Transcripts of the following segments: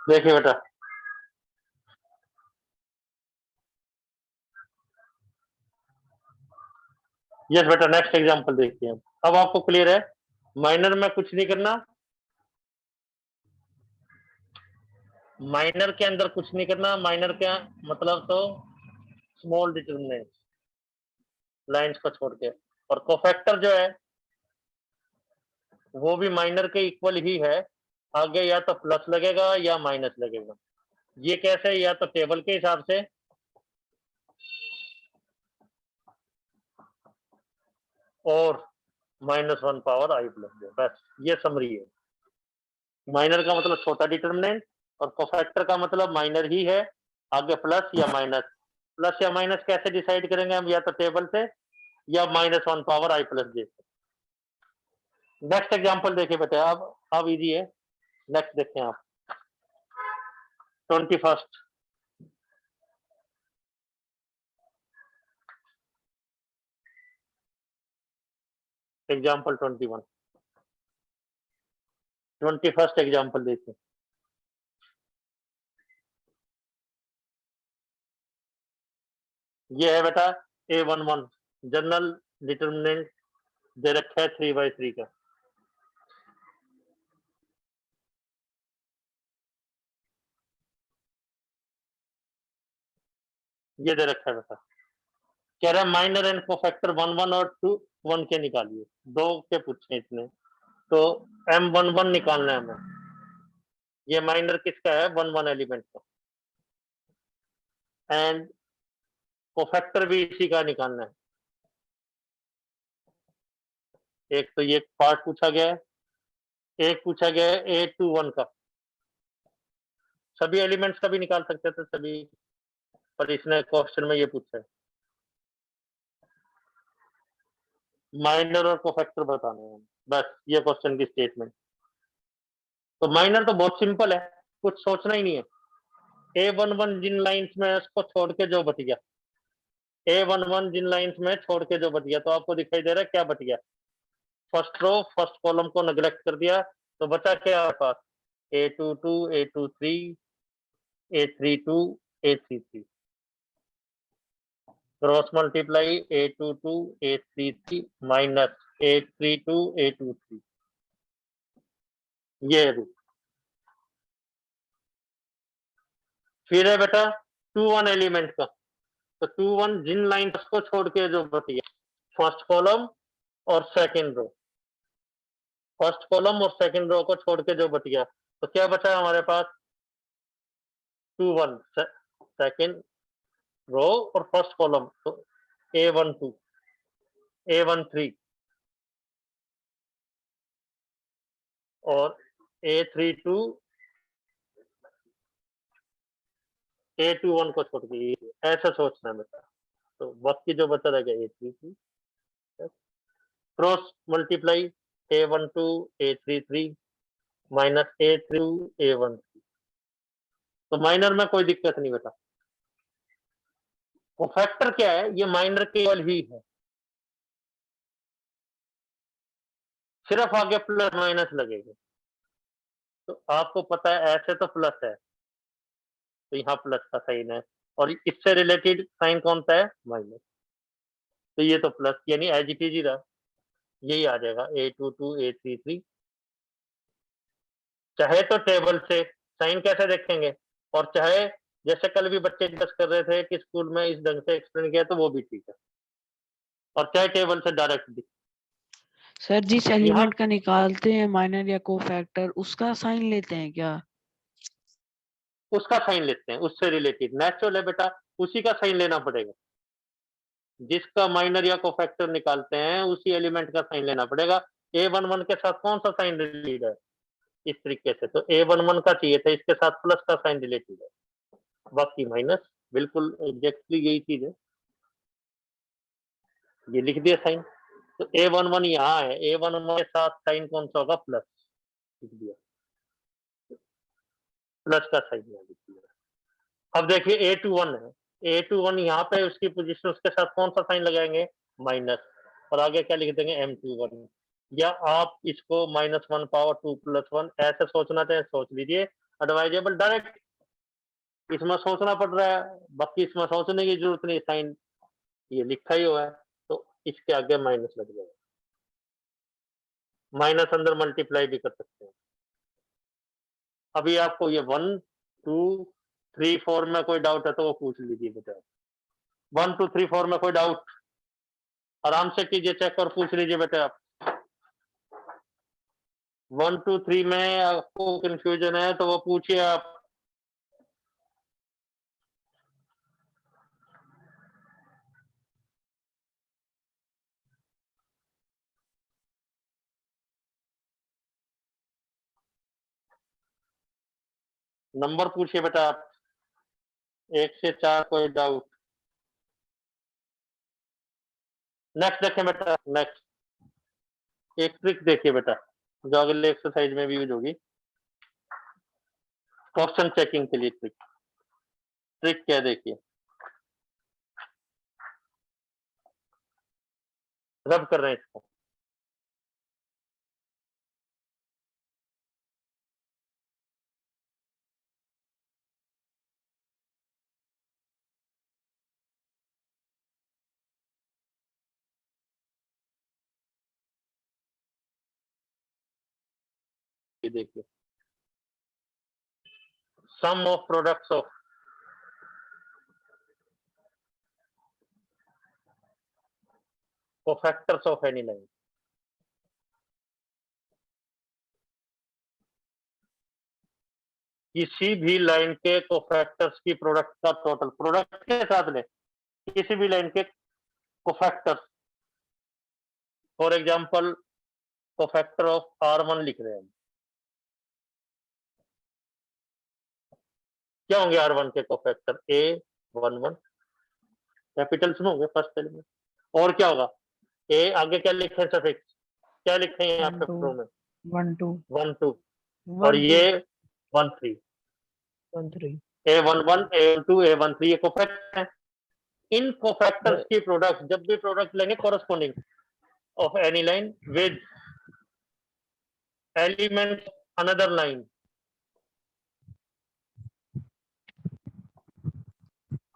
देखिए बेटा, यस बेटा, नेक्स्ट एग्जांपल देखिए। अब आपको क्लियर है, माइनर में कुछ नहीं करना, माइनर के अंदर कुछ नहीं करना, माइनर का मतलब तो स्मॉल डिटरमिनेंट लाइंस को छोड़ के, और कोफैक्टर जो है वो भी माइनर के इक्वल ही है, आगे या तो प्लस लगेगा या माइनस लगेगा। ये कैसे, या तो टेबल के हिसाब से और -1 पावर i प्लस j, बस ये समरी है। माइनर का मतलब छोटा डिटरमिनेंट और कोफैक्टर का मतलब माइनर ही है, आगे प्लस या माइनस। प्लस या माइनस कैसे डिसाइड करेंगे हम, या तो टेबल से या -1 power i plus j। Next example देखिए बेटे, अब इजी है। नेक्स्ट देखें आप, 21st एग्जांपल 21st एग्जांपल देखिए। ये है बेटा A11 जनरल डिटरमिनेंट दे रखा है 3/3 का। ये दे रखा है बेटा, कह रहा है माइनर एंड कोफैक्टर 1 1 और 2 1 के निकालिए, दो के पूछे इसने, तो M11 निकालना है हमें। ये माइनर किसका है, 1 1 एलिमेंट का, एंड कोफैक्टर भी इसी का निकालना है। एक तो ये पार्ट पूछा गया है, एक पूछा गया है A21 का। सभी एलिमेंट्स का भी निकाल सकते थे सभी, पर इसने क्वेश्चन में ये पूछा है माइनर और कोफैक्टर बताने हैं, बस ये क्वेश्चन की स्टेटमेंट। तो माइनर तो बहुत सिंपल है, कुछ सोचना ही नहीं है। A11 जिन लाइंस में है उसको छोड़ के जो बच गया, A11 जिन लाइंस में छोड़ के जो बच गया, तो आपको दिखाई दे रहा है क्या बच गया। फर्स्ट रो फर्स्ट कॉलम को नेग्लेक्ट कर दिया, तो बचा क्या हमारे पास, A22 A23 A32 A33, cross multiply A22 A33 minus A32 A23, ये रूट। फिर है बेटा 2 1 एलिमेंट का, तो 2 1 जिन लाइंस को छोड़ के जो बच गया, फर्स्ट कॉलम और सेकंड रो, फर्स्ट कॉलम और सेकंड रो को छोड़ के जो बच गया, तो क्या बचा हमारे पास, 2 1 सेकंड रो और फर्स्ट कॉलम, तो A12 A13 और A32 A21 को छोड़ के, ऐसा सोचना है बेटा। तो बाकी जो बचा रहेगा A33, cross multiply A12 A33 minus A32 A13, तो माइनर में कोई दिक्कत नहीं बेटा। कोफैक्टर क्या है, ये माइनर केवल ही है, सिर्फ आगे प्लस माइनस लगेगा। तो आपको पता है ऐसे तो प्लस है, तो यहाँ प्लस का साइन है, और इससे रिलेटेड साइन कौन सा है, माइनस, तो ये तो प्लस, यानी एज इट इज ही रहा, यही आ जाएगा A22 A33। चाहे तो टेबल से साइन कैसे देखेंगे, और चाहे जैसे कल भी बच्चे डिस्कस कर रहे थे कि स्कूल में इस ढंग से एक्सप्लेन किया, तो वो भी ठीक है, और चाहे टेबल से डायरेक्ट भी। सर जिस यहाँ एलिमेंट का निकालते हैं माइनर या कोफैक्टर, उसका साइन लेते हैं क्या? उसका साइन लेते हैं, उससे रिलेटेड नेचुरल है बेटा, उसी का साइन लेना पड़ेगा। जिसका माइनर या कोफैक्टर निकालते हैं उसी एलिमेंट का साइन लेना पड़ेगा। A11 के साथ कौन सा साइन रिलेटेड है, इस तरीके से, तो A11 का चाहिए था, इसके साथ प्लस का साइन रिलेटेड है, बाकी माइनस, बिल्कुल एग्जैक्टली यही चीज है, ये लिख दिया साइन। तो A11 यहाँ है, A11 के साथ साइन कौन सा होगा, प्लस, लिख दिया, प्लस का साइन यहाँ लिख दिया। अब देखिए A21 है, A21 यहाँ पे उसकी पोजीशन, उसके साथ कौन सा साइन लगाएंगे, माइनस, और आगे क्या लिख देंगे, M21, या आप इसको -1 पावर 2 + 1 ऐसे सोचना चाहे सोच लीजिए, एडवाइजेबल डायरेक्ट, इसमें सोचना पड़ रहा है, बाकी इसमें सोचने की जरूरत नहीं, साइन ये लिखा ही हुआ है, तो इसके आगे माइनस लग जाएगा। माइनस अंदर मल्टीप्लाई भी कर सकते हैं। अभी आपको ये 1 2 3 4 में कोई डाउट है तो वो पूछ लीजिए बेटा। 1 2 3 4 में कोई डाउट आराम से कीजिए, चेक और पूछ लीजिए बेटा आप। 1 2 3 में आपको कंफ्यूजन है तो वो पूछिए आप। नंबर पूछिए बेटा आप, 1 से 4 कोई डाउट। नेक्स्ट देखें बेटा, नेक्स्ट एक ट्रिक देखिए बेटा, जो अगले एक्सरसाइज में भी यूज होगी क्वेश्चन चेकिंग के लिए। ट्रिक क्या देखिए, रब कर रहे हैं इसको। ये देखिए, sum of products of cofactors of any line. किसी भी लाइन के कोफैक्टर्स की प्रोडक्ट का टोटल, प्रोडक्ट के साथ में किसी भी लाइन के cofactors, for example cofactor of R1 लिख रहे हैं, क्या होंगे R1 के कोफैक्टर? A11 कैपिटल्स में होंगे फर्स्ट एलिमेंट, और क्या होगा? ए आगे क्या लिखे हैं सफिक्स, क्या लिखे हैं यहाँ पे प्रो में? 1 2 1 2 और 1 2 ये 1 3, 1 3 A11 A12 A13 ये कोफैक्टर है। इन कोफैक्टर्स की प्रोडक्ट, जब भी प्रोडक्ट लेंगे corresponding of any line with element another line,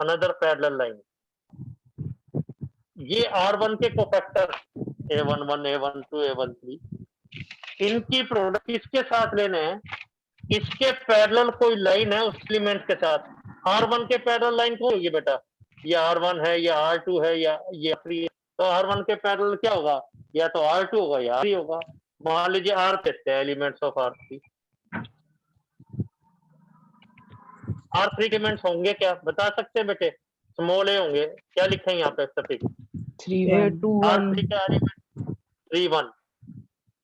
another parallel line, ये R1 के कोफैक्टर A11 A12 A13, इनकी प्रोडक्ट किसके साथ लेने हैं? इसके पैरेलल कोई लाइन है उस एलिमेंट के साथ। R1 के पैरेलल लाइन कौन होगी बेटा? ये R1 है या R2 है या ये R3 है, तो R1 के पैरेलल क्या होगा? या तो R2 होगा या R3 होगा। मान लीजिए R कहते हैं elements of R3, R3 elements होंगे क्या बता सकते हैं बेटे? स्मॉल ए होंगे, क्या लिखे हैं यहाँ पे सफिक्स? 3 1 2 1 R3 का एलिमेंट 3 1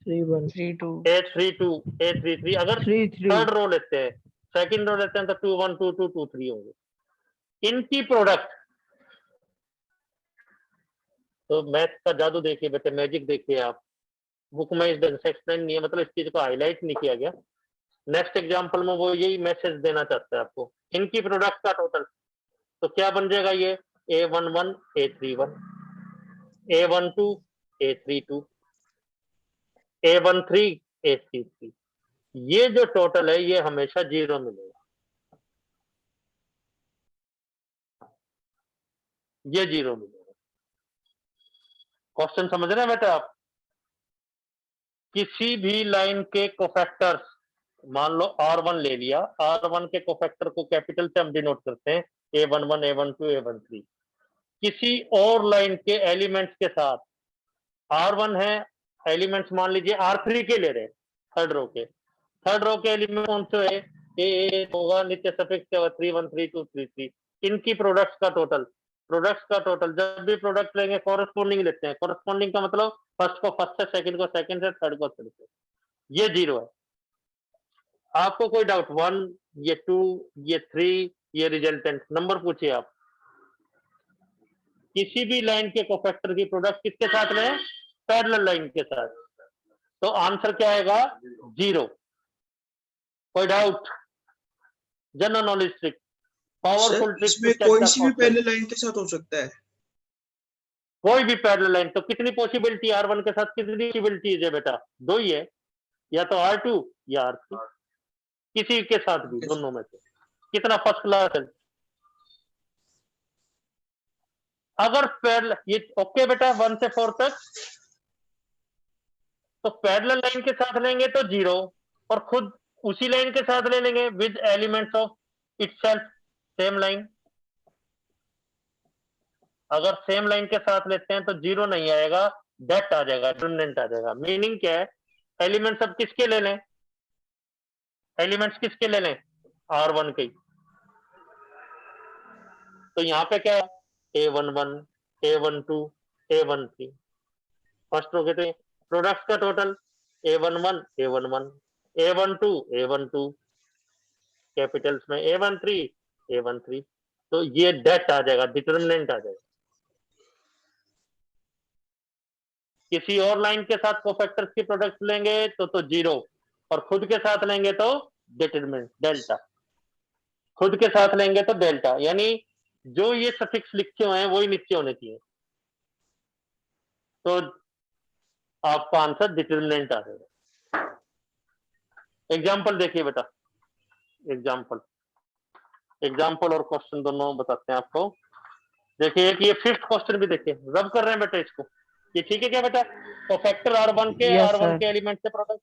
3 1 3 2 A32 A33, अगर 3 3 थर्ड रो लेते हैं, सेकंड रो लेते हैं तो 2 1 2 2 2 3 होंगे। इनकी प्रोडक्ट, तो मैथ का जादू देखिए बेटे, मैजिक देखिए आप। बुक में इस ढंग से एक्सप्लेन नहीं है, मतलब इस चीज को हाईलाइट नहीं किया गया। नेक्स्ट एग्जांपल में वो यही मैसेज देना चाहता है आपको, इनकी प्रोडक्ट का टोटल। तो क्या बन जाएगा ये? A11 A31 A12 A32 A13 A33, ये जो टोटल है ये हमेशा 0 मिलेगा, ये 0 मिलेगा। क्वेश्चन समझ रहे हैं बेटा आप? किसी भी लाइन के कोफैक्टर्स, मान लो R1 ले लिया, R1 के कोफैक्टर को कैपिटल से हम डिनोट करते हैं A11 A12 A13। किसी और लाइन के एलिमेंट्स के साथ, R1 है, एलिमेंट्स मान लीजिए R3 के ले रहे, थर्ड रो के, थर्ड रो के एलिमेंट कौन से है? ए होगा, नित्य सफिक्स 3 1 3 2 3 3। इनकी प्रोडक्ट्स का टोटल, प्रोडक्ट्स का टोटल, जब भी प्रोडक्ट लेंगे कॉरेस्पॉन्डिंग लेते हैं। कॉरेस्पॉन्डिंग का मतलब फर्स्ट को फर्स्ट से, सेकंड को सेकंड से, थर्ड को थर्ड से। ये 0 है। आपको कोई डाउट? 1, ये 2, ये 3, ये रिजल्टेंट। नंबर पूछिए आप। किसी भी लाइन के कोफैक्टर की प्रोडक्ट किसके साथ में? पैरेलल लाइन के साथ। तो आंसर क्या आएगा? 0। कोई doubt? General knowledge trick, powerful sir trick two इसमें चेक कोई द सी भी क्वेश्चन। पैरेलल लाइन के साथ हो सकता है? कोई भी पैरेलल लाइन। तो कितनी पॉसिबिलिटी R1 के साथ, कितनी पॉसिबिलिटी है बेटा? 2 ही है, या तो R2 या R3। किसी के साथ भी, दोनों में से कितना फर्स्ट क्लास है। अगर पैरेलल, ये ओके बेटा 1 से 4 तक, तो पैरेलल लाइन के साथ लेंगे तो 0, और खुद उसी लाइन के साथ ले लेंगे with elements of itself, same line. अगर सेम लाइन के साथ लेते हैं तो 0 नहीं आएगा, डेट आ जाएगा, डिटरमिनेंट आ जाएगा। मीनिंग क्या है, एलिमेंट्स अब किसके ले लें, एलिमेंट्स किसके ले लें, R1 के। तो यहाँ पे क्या है, A11, A12, A13 फर्स्ट हो गए थे। प्रोडक्ट्स का total A11, A11, A12, A12, Capitals में A13, A13। तो ये डेट आ जाएगा, डिटरमिनेंट आ जाएगा। किसी और लाइन के साथ कोफैक्टर्स की प्रोडक्ट लेंगे तो 0, और खुद के साथ लेंगे तो डिटरमिनेंट डेल्टा। खुद के साथ लेंगे तो डेल्टा, यानी जो ये सफिक्स लिखे हुए हैं वही नीचे होने चाहिए, तो आपका आंसर डिटरमिनेंट आ जाएगा। एग्जाम्पल देखिए बेटा, एग्जाम्पल और क्वेश्चन दोनों बताते हैं आपको। देखिए एक ये फिफ्थ क्वेश्चन भी देखिए, रब कर रहे हैं बेटा इसको, ये ठीक है क्या बेटा। कोफैक्टर R1 के, यस R1 सर। के एलिमेंट से प्रोडक्ट,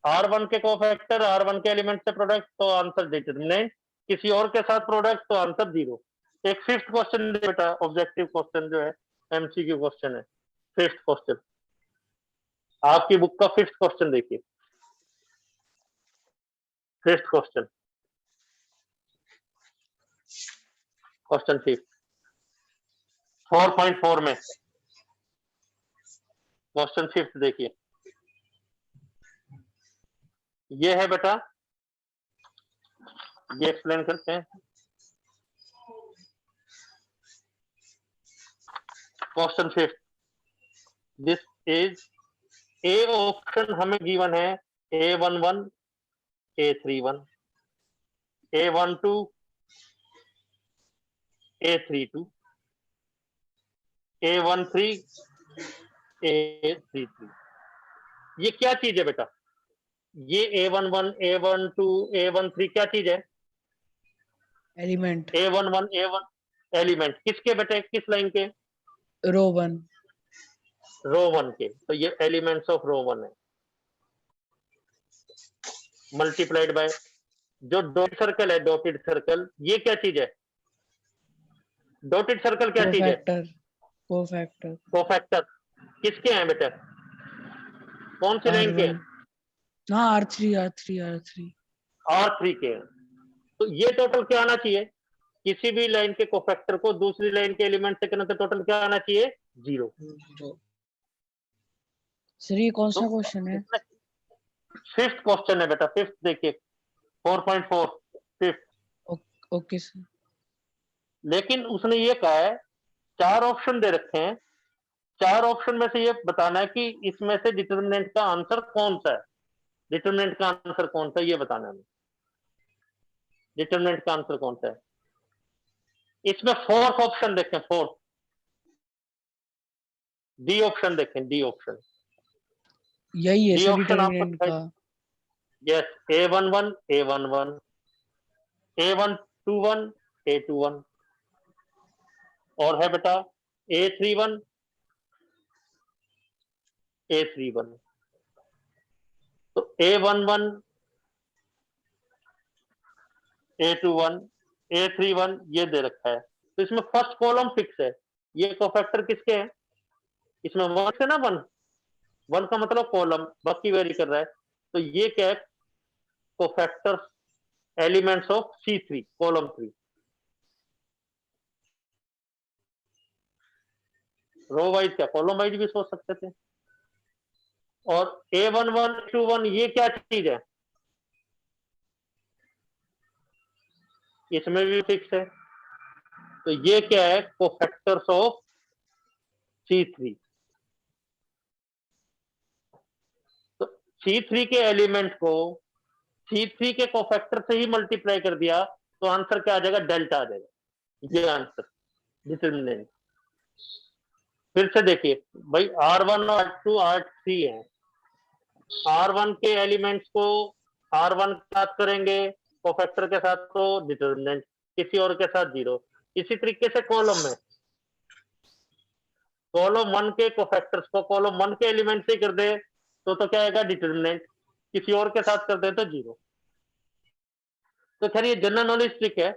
R1 के कोफैक्टर R1 के एलिमेंट से प्रोडक्ट, तो आंसर डिटरमिनेंट। किसी और के साथ प्रोडक्ट, तो आंसर 0। एक फिफ्थ क्वेश्चन बेटा, ऑब्जेक्टिव क्वेश्चन जो है, MCQ क्वेश्चन है। फिफ्थ क्वेश्चन, आपकी बुक का फिफ्थ क्वेश्चन देखिए। फिफ्थ क्वेश्चन, क्वेश्चन फिफ्थ 4.4 में क्वेश्चन फिफ्थ देखिए, ये है बेटा, ये एक्सप्लेन करते हैं। Question fifth, this is A option हमें गिवन है A11, A31, A12, A32, A13, A33। ये क्या चीज है बेटा, ये A11, A12, A13 क्या चीज है, एलिमेंट A11, A1 एलिमेंट किसके बेटे, किस लाइन के, रो 1। रो 1 के। तो ये एलिमेंट्स ऑफ रो 1 है, मल्टीप्लाइड बाय जो डॉटेड सर्कल है, डॉटेड सर्कल ये क्या चीज है, डॉटेड सर्कल क्या चीज है, कोफैक्टर कोफैक्टर कोफैक्टर किसके हैं बेटा, कौन सी लाइन के R1। हैं, हाँ R3 R3 के हैं। तो ये टोटल क्या आना चाहिए, किसी भी लाइन के कोफैक्टर को दूसरी लाइन के एलिमेंट से करने से टोटल क्या आना चाहिए, 0। सर ये कौन तो सा क्वेश्चन है? फिफ्थ क्वेश्चन है बेटा, फिफ्थ देखिए 4.4 फिफ्थ। Okay sir. लेकिन उसने ये कहा है, 4 ऑप्शन दे रखे हैं, 4 ऑप्शन में से ये बताना है कि इसमें से डिटरमिनेंट का आंसर कौन सा है, डिटरमिनेंट का आंसर कौन सा है ये बताना है, डिटरमिनेंट का आंसर कौन सा है। इसमें फोर्थ ऑप्शन देखें, फोर्थ डी ऑप्शन देखें, डी ऑप्शन, यही है डी सर ऑप्शन आपको डिटरमिनेंट दिखाई, का। Yes A11, A11, A121, A21, और है बेटा A31, A31। तो A11, A21, A31 ये दे रखा है। तो इसमें फर्स्ट कॉलम फिक्स है, ये कोफैक्टर किसके हैं, इसमें 1 से ना 1 का मतलब कॉलम, बाकी वेरी कर रहा है। तो ये क्या है, cofactors elements of C3 column 3, row wise क्या कॉलम वाइज भी सोच सकते थे। और A11, A21 ये क्या चीज है, इसमें भी फिक्स है। तो ये क्या है, कोफैक्टर्स ऑफ C3। तो C3 के एलिमेंट को C3 के कोफैक्टर से ही मल्टीप्लाई कर दिया तो आंसर क्या आ जाएगा, डेल्टा आ जाएगा, ये आंसर डिटरमिनेंट। फिर से देखिए भाई, R1 और R2 R3 है, R1 के एलिमेंट्स को R1 के साथ करेंगे कोफैक्टर के साथ तो डिटर्मिनेंट, किसी और के साथ 0। इसी तरीके से कॉलम में कॉलम 1 के कोफैक्टर्स को कॉलम 1 के एलिमेंट से कर दे तो क्या आएगा डिटर्मिनेंट, किसी और के साथ कर दे तो 0। तो खैर ये जनरल नॉलेज ट्रिक है,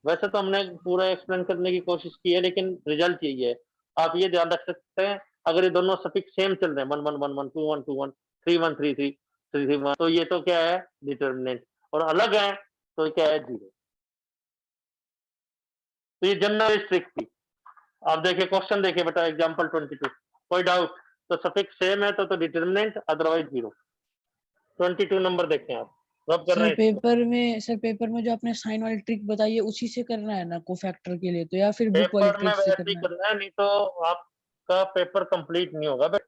वैसे तो हमने पूरा एक्सप्लेन करने की कोशिश की है, लेकिन रिजल्ट यही है। आप ये ध्यान रख सकते हैं, अगर ये दोनों सफिक्स सेम चल रहे हैं 1 1 1 1 2 1 2 1 3 1 3 3 3 3 1, तो ये तो क्या है डिटर्मिनेंट, और अलग है तो क्या है 0। तो ये जनरल ट्रिक थी। आप देखिए क्वेश्चन देखिए बेटा, एग्जांपल 22, कोई डाउट? तो सफिक्स सेम है तो डिटर्मिनेंट, अदरवाइज 0। 22 नंबर देखें आप, रब कर रहे हैं इसको। सर पेपर में जो आपने साइन वाली ट्रिक बताई है उसी से करना है ना कोफैक्टर के लिए, तो या फिर बुक वाली पेपर में ट्रिक से वैसे ही करना है? करना है, नहीं तो आपका पेपर कंप्लीट नहीं होगा बेटा,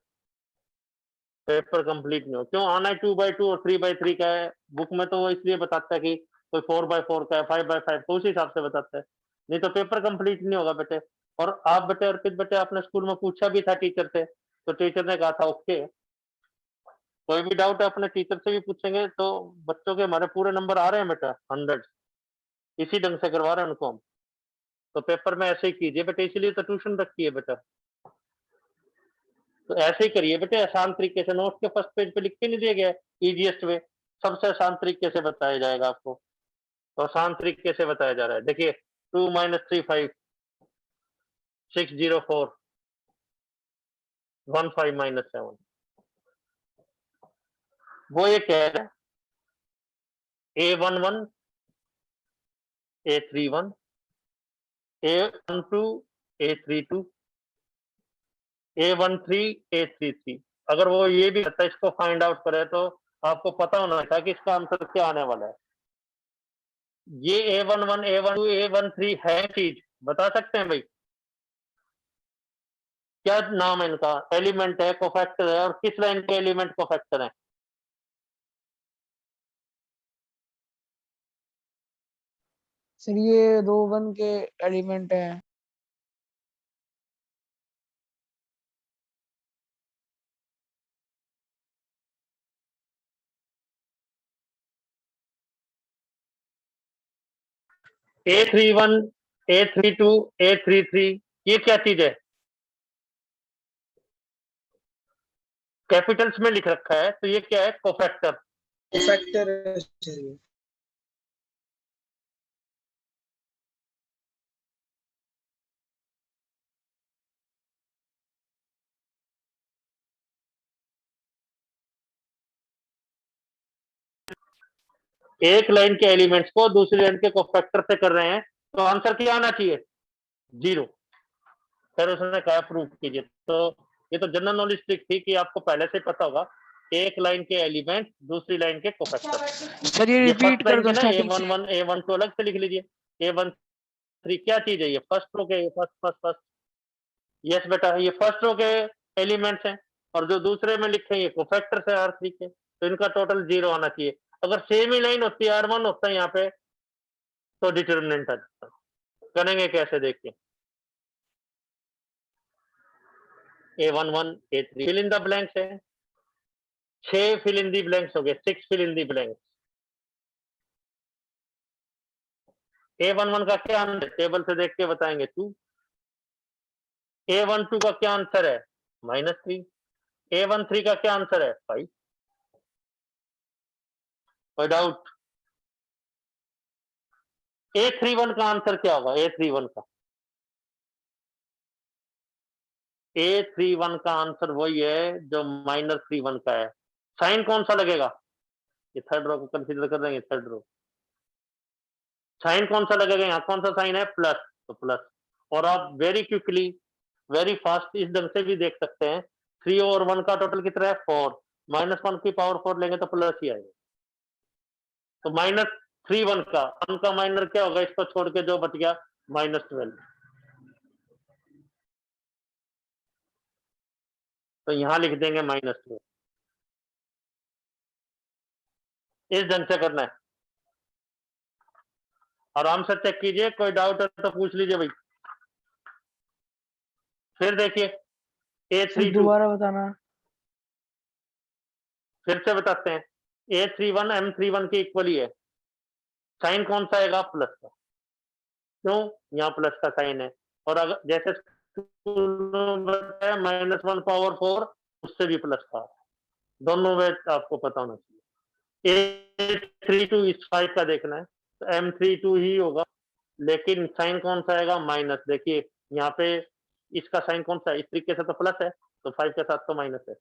पेपर कंप्लीट नहीं हो। क्यों आना है 2x2 और 3x3 का है, बुक में तो वो इसलिए बताता है कि कोई 4x4 का है, 5x5, तो उस हिसाब से बताता है, नहीं तो पेपर कंप्लीट नहीं होगा बेटे। और आप बेटे अर्पित बेटे आपने स्कूल में पूछा भी था टीचर से, तो टीचर ने कहा था ओके, कोई भी डाउट है अपने टीचर से भी पूछेंगे, तो बच्चों के हमारे पूरे नंबर आ रहे हैं बेटा 100, इसी ढंग से करवा रहे हैं उनको हम। तो पेपर में ऐसे ही कीजिए बेटे, इसीलिए तो ट्यूशन रखी है बेटा। तो ऐसे ही करिए बेटे, आसान तरीके से, नोट के फर्स्ट पेज पे लिख के नहीं दिया गया, इजीएस्ट वे, सबसे आसान तरीके से बताया जाएगा आपको। तो आसान तरीके से बताया जा रहा है, देखिए 2 - 3 5 6 0 4 1 5 - 7। वो ये कह रहा है A11 A31 A12 A32 A13 A33। अगर वो ये भी कहता है इसको फाइंड आउट करे, तो आपको पता होना था कि इसका आंसर क्या आने वाला है। ये A11 A12 A13 है चीज, बता सकते हैं भाई क्या नाम है इनका? एलिमेंट है, कोफैक्टर है, और किस लाइन के एलिमेंट कोफैक्टर है? सर ये रो 1 के एलिमेंट है। A31 A32 A33, ये क्या चीज है? कैपिटल्स में लिख रखा है, तो ये क्या है? कोफैक्टर। फैक्टर है सर ये। एक लाइन के एलिमेंट्स को दूसरी लाइन के कोफैक्टर से कर रहे हैं, तो आंसर क्या आना चाहिए? 0। फिर उसने कहा प्रूफ कीजिए। तो ये तो जनरल नॉलेज ट्रिक थी कि आपको पहले से पता होगा, एक लाइन के एलिमेंट दूसरी लाइन के कोफैक्टर। सर ये ये रिपीट फर्स्ट कर लाइन दो के ना, स्टार्टिंग से। A11 A12 अलग से लिख लीजिए। A13 क्या चीज है? ये फर्स्ट रो के, फर्स्ट फर्स्ट फर्स्ट, यस बेटा, ये फर्स्ट रो के एलिमेंट्स हैं, और जो दूसरे में लिखे हैं ये कोफैक्टर से R3 के, तो इनका टोटल 0 आना चाहिए। अगर सेम ही लाइन होती है, R1 होता है यहाँ पे, तो डिटर्मिनेंट आ जाता है। करेंगे कैसे देखिए, A11 A3 fill in the blanks है, 6 फिल इन दी ब्लैंक्स हो गए, 6 fill in the blanks. A11 का क्या आंसर, टेबल से देख के बताएंगे 2। A12 का क्या आंसर है? -3। A13 का क्या आंसर है? 5। कोई डाउट? A31 का आंसर क्या होगा? A31 का A31 का आंसर वही है जो -31 का है। साइन कौन सा लगेगा? ये थर्ड रो को कंसीडर कर रहे हैं, थर्ड रो। साइन कौन सा लगेगा? यहाँ कौन सा साइन है? प्लस, तो प्लस। और आप वेरी क्विकली, वेरी फास्ट इस ढंग से भी देख सकते हैं, 3 और 1 का टोटल कितना है? 4। -1 की पावर 4 लेंगे तो प्लस ही आएगा। तो -3 1 का, 1 का माइनर क्या होगा? इसको छोड़ के जो बच गया -12। तो यहां लिख देंगे -12। इस ढंग से करना है, आराम से चेक कीजिए, कोई डाउट है तो पूछ लीजिए भाई। फिर देखिए सर A32, दोबारा बताना। फिर से बताते हैं। A31 M31 के इक्वल ही है, साइन कौन सा आएगा? प्लस का। क्यों? यहाँ प्लस का साइन है। और अगर जैसे बताया -1 पावर 4 उससे भी प्लस का, दोनों में आपको पता होना चाहिए। A32 इस 5 का देखना है तो M32 ही होगा, लेकिन साइन कौन सा आएगा? माइनस। देखिए यहाँ पे इसका साइन कौन सा है? इस तरीके से तो प्लस है, तो 5 के साथ तो माइनस है।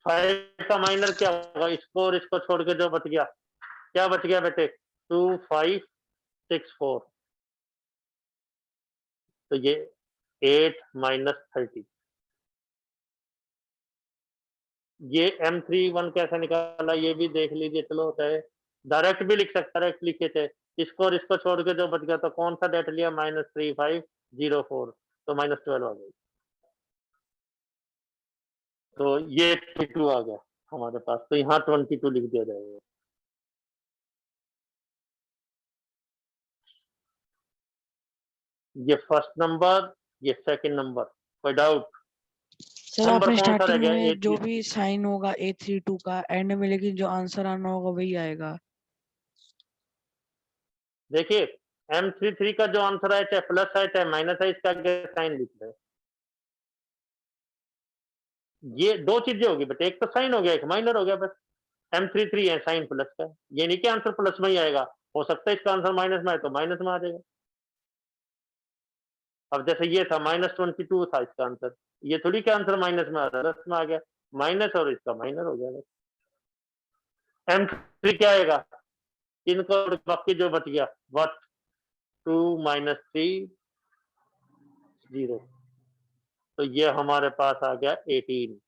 5 का माइनर क्या होगा? इसको और इसको छोड़ के जो बच गया, क्या बच गया बेटे? 2 5 6 4, तो ये 8 - 30। ये M31 कैसे निकाला ये भी देख लीजिए। चलो चाहे डायरेक्ट भी लिख सकता, डायरेक्ट लिखे थे, इसको और इसको छोड़ के जो बच गया, तो कौन सा डेट लिया? -3504, तो -12 आ गई। तो ये 32 आ गया हमारे पास, तो यहाँ 22 लिख दिया जाएगा। ये फर्स्ट नंबर, ये सेकंड नंबर। कोई डाउट? सर नंबर आपने कौन सा रह स्टार्टिंग गया? में जो 8। भी साइन होगा A32 का एंड में, लेकिन जो आंसर आना होगा वही आएगा। देखिए M33 का जो आंसर है, चाहे प्लस है चाहे माइनस है, इसका साइन लिख रहे हैं। ये दो चीजें होगी बेटे, एक तो साइन हो गया, एक माइनर हो गया, बस। M33 है साइन प्लस का, ये नहीं कि आंसर प्लस में ही आएगा, हो सकता है इसका आंसर माइनस में आए तो माइनस में आ जाएगा। अब जैसे ये था -22 था इसका आंसर, ये थोड़ी क्या आंसर माइनस में आ रहा है, प्लस में आ गया, माइनस और इसका माइनर हो गया। M3 क्या आएगा? इनको बाकी जो बच गया, वट 2 - 3 0, तो ये हमारे पास आ गया 18।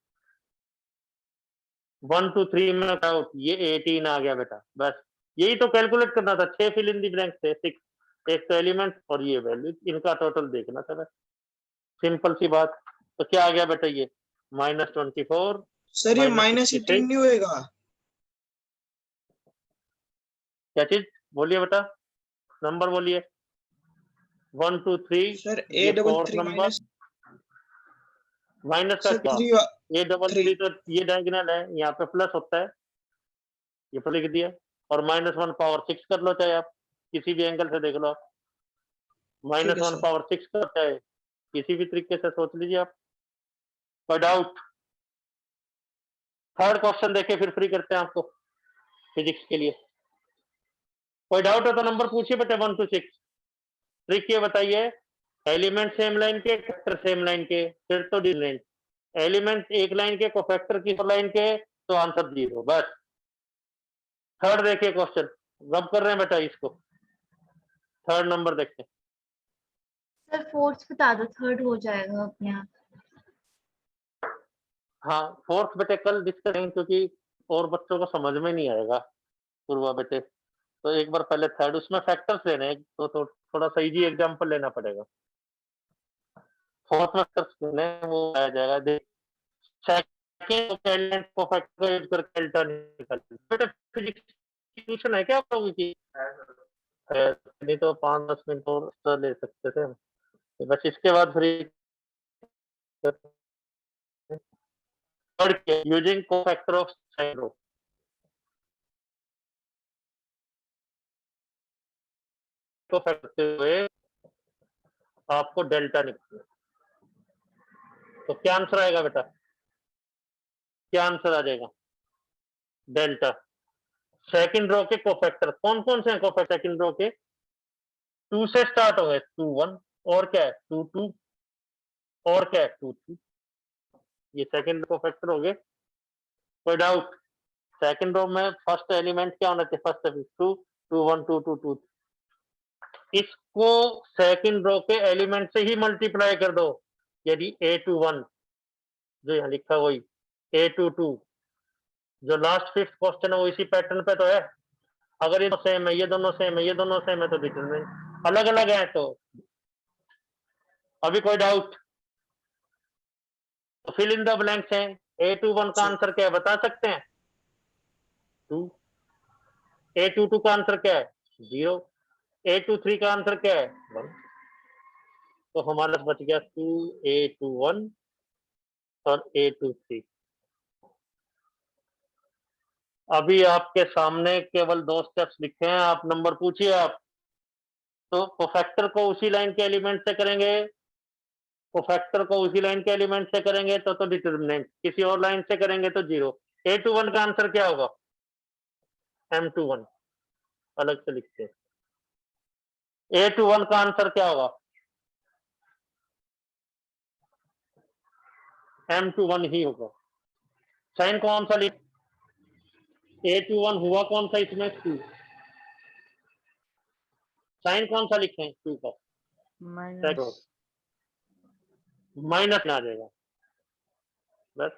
1 2 3 में आउट, ये 18 आ गया बेटा, बस यही तो कैलकुलेट करना था। 6 फिल इन दी ब्लैंक थे, 6, एक तो एलिमेंट और ये वैल्यू, इनका टोटल देखना था बस, सिंपल सी बात। तो क्या आ गया बेटा? ये -24 सर ये -66। -18 नहीं होएगा? क्या चीज बोलिए बेटा? नंबर बोलिए। 1 2 3, सर ये fourth A33 number. Minus minus का सर क्या? 3 A33 तो ये डायगोनल है, यहाँ पे प्लस होता है, ये पर लिख दिया। और -1 पावर 6 कर लो, चाहे आप किसी भी एंगल से देख लो आप। ठीक है -1 सर। पावर 6 करता है, किसी भी तरीके से सोच लीजिए आप। कोई डाउट? थर्ड क्वेश्चन देखे फिर फ्री करते हैं आपको फिजिक्स के लिए। कोई डाउट है तो नंबर पूछिए बेटे, 1 to 6। ट्रिक ये बताइए, एलिमेंट सेम लाइन के, फैक्टर सेम लाइन के, फिर तो डिफरेंट। एलिमेंट एक लाइन के, कोफैक्टर की लाइन के, तो आंसर 0, बस। थर्ड देखिए क्वेश्चन, रब कर रहे हैं बेटा इसको। थर्ड नंबर देखते हैं। सर फोर्थ बता दो, थर्ड हो जाएगा अपने आप। हाँ फोर्थ बेटे कल डिस्कस करेंगे, क्योंकि और बच्चों को समझ में नहीं आएगा पूर्वा बेटे, तो एक बार पहले थर्ड, उसमें फैक्टर्स लेने हैं, तो थोड़ा सा इजी एग्जांपल लेना पड़ेगा। फोर्थ में फैक्टर्स लेने हैं, वो आ जाएगा। देख सेकंड एलिमेंट को फैक्टर यूज करके डेल्टा निकाल बेटे। फिजिक्स की ट्यूशन है क्या आप लोगों की? नहीं तो 5-10 मिनट और तो ले सकते थे हम। तो बस इसके बाद free using cofactor of sign row. को करते हुए आपको डेल्टा निकालना, तो क्या आंसर आएगा बेटा? क्या आंसर आ जाएगा? डेल्टा। सेकंड रो के कोफैक्टर कौन कौन से हैं? कोफैक्टर सेकंड रो के 2 से स्टार्ट हो गए, 2 1, और क्या है 2 2, और क्या है 2 3, ये सेकंड कोफैक्टर हो गए। कोई डाउट? सेकंड रो में फर्स्ट एलिमेंट क्या होना चाहिए? फर्स्ट 2 2 1 2 2 2, इसको सेकंड रो के एलिमेंट से ही मल्टीप्लाई कर दो। यदि A21 जो यहाँ लिखा है वही, A22 जो लास्ट फिफ्थ क्वेश्चन है वो इसी पैटर्न पे तो है। अगर ये सेम है, ये दोनों सेम है, ये दोनों सेम है, तो डिटरमिनेंट अलग अलग है। तो अभी कोई डाउट? तो फिल इन द ब्लैंक्स हैं। A21 का आंसर क्या है बता सकते हैं? 2। A22 का आंसर क्या है? 0। A23 का आंसर क्या है? 1। तो हमारा बच गया 2A21 और A23। अभी आपके सामने केवल 2 स्टेप्स लिखे हैं, आप नंबर पूछिए आप। तो कोफैक्टर को उसी लाइन के एलिमेंट से करेंगे, कोफैक्टर को उसी लाइन के एलिमेंट से करेंगे तो डिटरमिनेंट, किसी और लाइन से करेंगे तो 0। A21 का आंसर क्या होगा? M21 अलग से लिखते हैं। A21 का आंसर क्या होगा? M21 ही होगा। साइन कौन सा लिख, A21 हुआ कौन सा इसमें? 2। साइन कौन सा लिखें 2 का? माइनस माइनस आ जाएगा बस।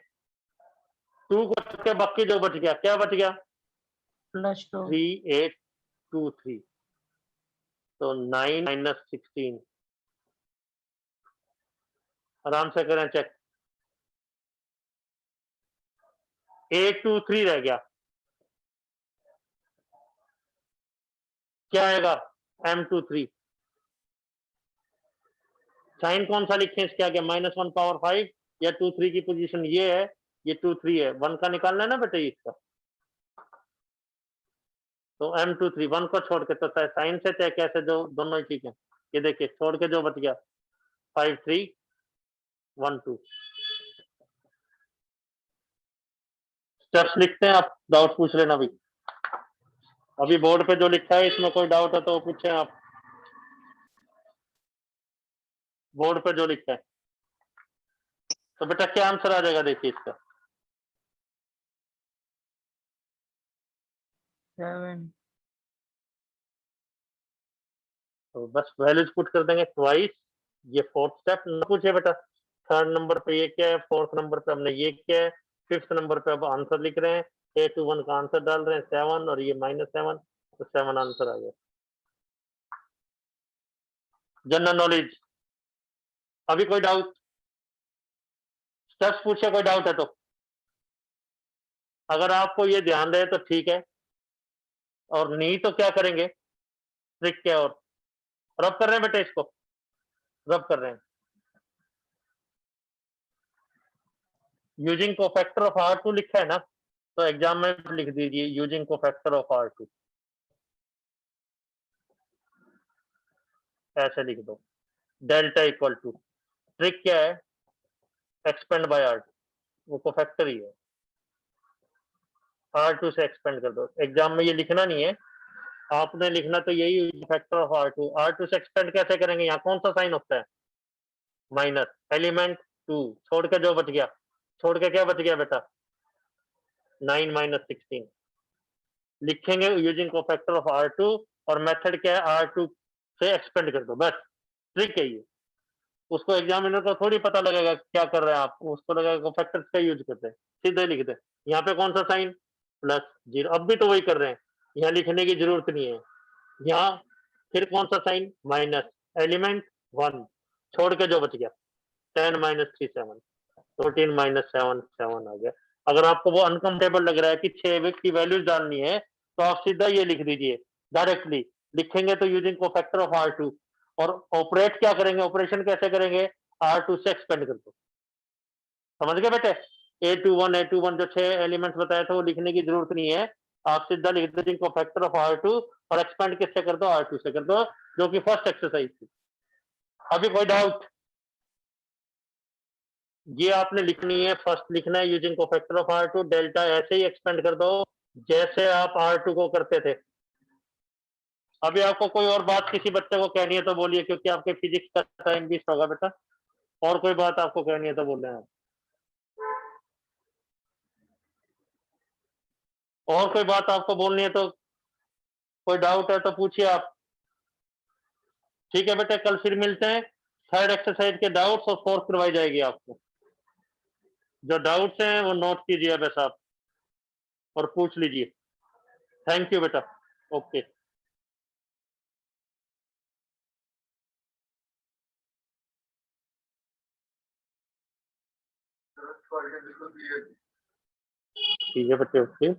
2 को छोड़ के बाकी जो बच गया, क्या बच गया? +2 3 8 2 3, तो 9 माइनस 16। आराम से करें चेक। 823 रह गया, क्या आएगा? M23। साइन कौन सा लिखें इसके आगे? -1 पावर 5 या 23 की पोजीशन ये है, ये 23 है, 1 का निकालना है ना बेटा इसका। तो M23 1 को छोड़ के, तो साइन से चाहे कैसे, जो दोनों ही ठीक है। ये देखिए छोड़ के जो बच गया 5 3 1 2। स्टेप्स लिखते हैं, आप डाउट पूछ लेना भी। अभी बोर्ड पे जो लिखा है इसमें कोई डाउट है तो पूछें आप, बोर्ड पे जो लिखा है। तो बेटा क्या आंसर आ जाएगा देखिए इसका? 7 तो बस वैल्यूज पुट कर देंगे ट्वाइस। ये 4th स्टेप न पूछे बेटा। 3rd नंबर पे ये क्या है, 4th नंबर पे हमने ये क्या है, 5th नंबर पे अब आंसर लिख रहे हैं। A21 का आंसर डाल रहे हैं 7 और ये -7, तो 7 आंसर आ गया। जनरल नॉलेज अभी कोई डाउट? स्टेप्स पूछे कोई डाउट है तो? अगर आपको ये ध्यान रहे तो ठीक है, और नहीं तो क्या करेंगे? ट्रिक क्या? और रब कर रहे हैं बेटा, इसको रब कर रहे हैं। यूजिंग कोफैक्टर ऑफ R2 लिखा है ना, तो एग्जाम में लिख दीजिए यूजिंग कोफैक्टर ऑफ R2, ऐसे लिख दो। डेल्टा इक्वल टू, ट्रिक क्या है? एक्सपेंड बाय R2, वो कोफैक्टर ही है। R2 से एक्सपेंड कर दो। एग्जाम में ये लिखना नहीं है, आपने लिखना तो यही फैक्टर ऑफ R2। R2 से एक्सपेंड कैसे करेंगे? यहाँ कौन सा साइन होता है? माइनस, एलिमेंट 2 छोड़ के जो बच गया, छोड़ के क्या बच गया बेटा? 9 माइनस 16 लिखेंगे यूजिंग कोफैक्टर ऑफ R2, और मेथड क्या है? R2 से एक्सपेंड कर दो, बस ट्रिक है ये। उसको एग्जामिनर को थोड़ी पता लगेगा क्या कर रहे हैं आप, उसको लगेगा कोफैक्टर का यूज करते हैं, सीधे लिख दे। यहाँ पे कौन सा साइन? +0। अब भी तो वही कर रहे हैं, यहाँ लिखने की जरूरत नहीं है। यहाँ फिर कौन सा साइन? माइनस, एलिमेंट 1 छोड़ के जो बच गया 10 माइनस 3 7, 14 माइनस 7 7 आ गया। अगर आपको वो अनकंफर्टेबल लग रहा है कि 6 की वैल्यूज डालनी है, तो आप सीधा ये लिख दीजिए डायरेक्टली। लिखेंगे तो यूजिंग कोफैक्टर ऑफ R2, और ऑपरेट क्या करेंगे? ऑपरेशन कैसे करेंगे? R2 से एक्सपेंड कर दो। समझ गए बेटे? A21 जो 6 एलिमेंट्स बताए थे वो लिखने की जरूरत नहीं है, आप सीधा लिख दो कोफैक्टर ऑफ R2, और एक्सपेंड किससे कर दो? R2 से कर दो, जो कि फर्स्ट एक्सरसाइज थी। अभी कोई डाउट? ये आपने लिखनी है, फर्स्ट लिखना है using cofactor of R2, delta ऐसे ही एक्सपेंड कर दो जैसे आप R2 को करते थे। अभी आपको कोई और बात किसी बच्चे को कहनी है तो बोलिए, क्योंकि आपके फिजिक्स का टाइम भी होगा बेटा। और कोई बात आपको कहनी है तो बोल रहे हैं आप। और कोई बात आपको बोलनी है तो, कोई डाउट है तो पूछिए आप। ठीक है बेटा, कल फिर मिलते हैं। 3rd एक्सरसाइज के डाउट्स और 4th करवाई जाएगी आपको। जो डाउट्स हैं वो नोट कीजिए बस आप, और पूछ लीजिए। थैंक यू बेटा, ओके। ठीक है बच्चे, ओके।